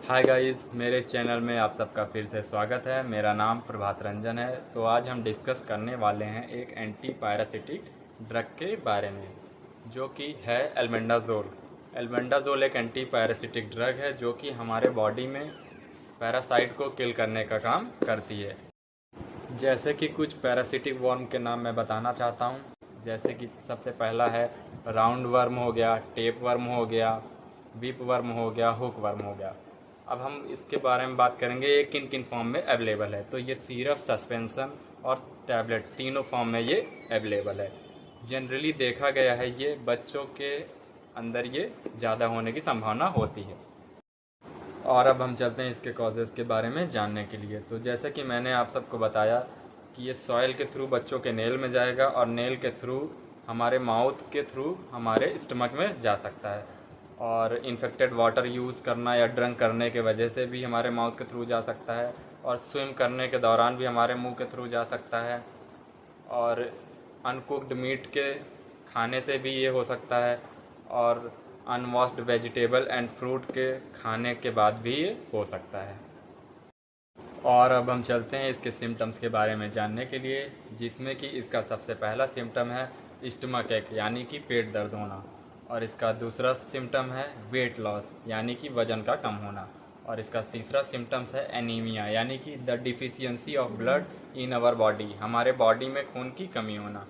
Hi guys, मेरे इस channel में आप सबका फिर से स्वागत है। मेरा नाम प्रभात रंजन है। तो आज हम डिस्कस करने वाले हैं एक एंटी पैरासिटिक ड्रग के बारे में, जो कि है एल्बेंडाजोल। एल्बेंडाजोल एक एंटी पैरासिटिक ड्रग है जो कि हमारे बॉडी में पैरासाइट को किल करने का काम करती है। जैसे कि कुछ पैरासिटिक वर्म के नाम मैं बताना चाहता हूँ। जैसे कि सबसे पहला है राउंड वर्म हो गया, टेप वर्म हो गया, विप वर्म हो गया, हुक वर्म हो गया। अब हम इसके बारे में बात करेंगे ये किन किन फॉर्म में अवेलेबल है। तो ये सिरप, सस्पेंशन और टैबलेट तीनों फॉर्म में ये अवेलेबल है। जनरली देखा गया है ये बच्चों के अंदर ये ज़्यादा होने की संभावना होती है। और अब हम चलते हैं इसके कॉजेज़ के बारे में जानने के लिए। तो जैसे कि मैंने आप सबको बताया कि ये सॉइल के थ्रू बच्चों के नेल में जाएगा और नेल के थ्रू हमारे माउथ के थ्रू हमारे स्टमक में जा सकता है। और इन्फेक्टेड वाटर यूज़ करना या ड्रंक करने के वजह से भी हमारे माउथ के थ्रू जा सकता है। और स्विम करने के दौरान भी हमारे मुंह के थ्रू जा सकता है। और अनकुक्ड मीट के खाने से भी ये हो सकता है। और अनवॉश्ड वेजिटेबल एंड फ्रूट के खाने के बाद भी ये हो सकता है। और अब हम चलते हैं इसके सिम्टम्स के बारे में जानने के लिए, जिसमें कि इसका सबसे पहला सिम्टम है स्टमक एक यानी कि पेट दर्द होना। और इसका दूसरा सिम्टम है वेट लॉस यानी कि वज़न का कम होना। और इसका तीसरा सिम्टम्स है एनीमिया यानी कि the deficiency of blood in our body, हमारे बॉडी में खून की कमी होना।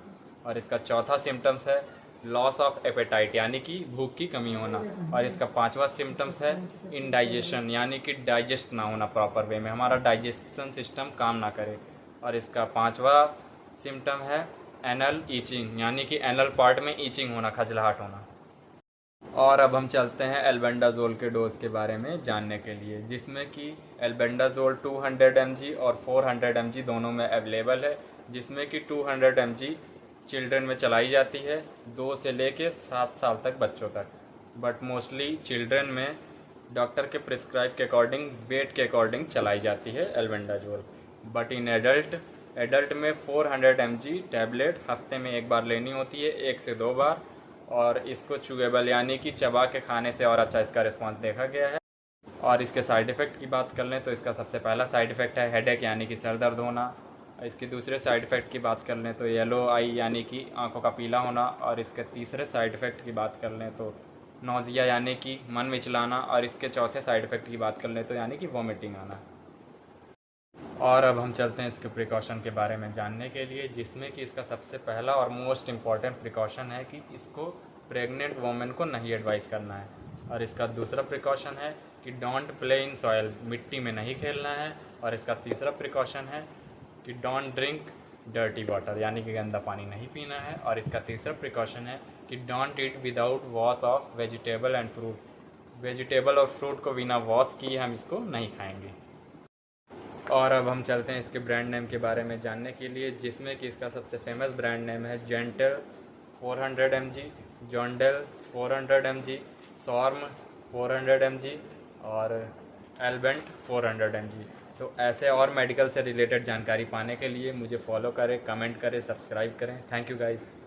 और इसका चौथा सिम्टम्स है लॉस ऑफ एपेटाइट यानी कि भूख की कमी होना। और इसका पांचवा सिम्टम्स है इनडाइजेशन यानी कि डाइजेस्ट ना होना प्रॉपर वे में, हमारा डाइजेशन सिस्टम काम ना करे। और इसका पांचवा सिम्टम है एनल ईचिंग यानी कि एनल पार्ट में ईचिंग होना, खजलाहट होना। और अब हम चलते हैं एल्बेंडाजोल के डोज के बारे में जानने के लिए, जिसमें कि एल्बेंडाजोल 200 mg और 400 mg दोनों में अवेलेबल है। जिसमें कि 200 mg चिल्ड्रन में चलाई जाती है 2 से लेके 7 साल तक बच्चों तक। बट मोस्टली चिल्ड्रन में डॉक्टर के प्रिस्क्राइब के अकॉर्डिंग, वेट के अकॉर्डिंग चलाई जाती है एल्बेंडाजोल। बट इन एडल्ट में 400 mg टैबलेट हफ्ते में एक बार लेनी होती है, 1 से 2 बार। और इसको चुएबल यानी कि चबा के खाने से और अच्छा इसका रिस्पांस देखा गया है। और इसके साइड इफ़ेक्ट की बात कर लें तो इसका सबसे पहला साइड इफ़ेक्ट है हेडेक यानी कि सर दर्द होना। इसके दूसरे साइड इफ़ेक्ट की बात कर लें तो येलो आई यानी कि आंखों का पीला होना। और इसके तीसरे साइड इफ़ेक्ट की बात कर लें तो नौजिया यानी कि मन मिचलाना। और इसके चौथे साइड इफ़ेक्ट की बात कर लें तो यानी कि वॉमिटिंग आना। और अब हम चलते हैं इसके प्रिकॉशन के बारे में जानने के लिए, जिसमें कि इसका सबसे पहला और मोस्ट इम्पॉर्टेंट प्रिकॉशन है कि इसको प्रेग्नेंट वोमेन को नहीं एडवाइस करना है। और इसका दूसरा प्रिकॉशन है कि डोंट प्ले इन सॉयल, मिट्टी में नहीं खेलना है। और इसका तीसरा प्रिकॉशन है कि डोंट ड्रिंक डर्टी वाटर यानी कि गंदा पानी नहीं पीना है। और इसका तीसरा प्रिकॉशन है कि don't eat without wash off vegetable and fruit, vegetable और फ्रूट को बिना वॉश किए हम इसको नहीं खाएंगे। और अब हम चलते हैं इसके ब्रांड नेम के बारे में जानने के लिए, जिसमें कि इसका सबसे फेमस ब्रांड नेम है जेंटल 400 mg, जॉन्डेल 400 mg, सॉर्म 400 mg और एल्बेंट 400 mg। तो ऐसे और मेडिकल से रिलेटेड जानकारी पाने के लिए मुझे फॉलो करें, कमेंट करें, सब्सक्राइब करें। Thank you guys.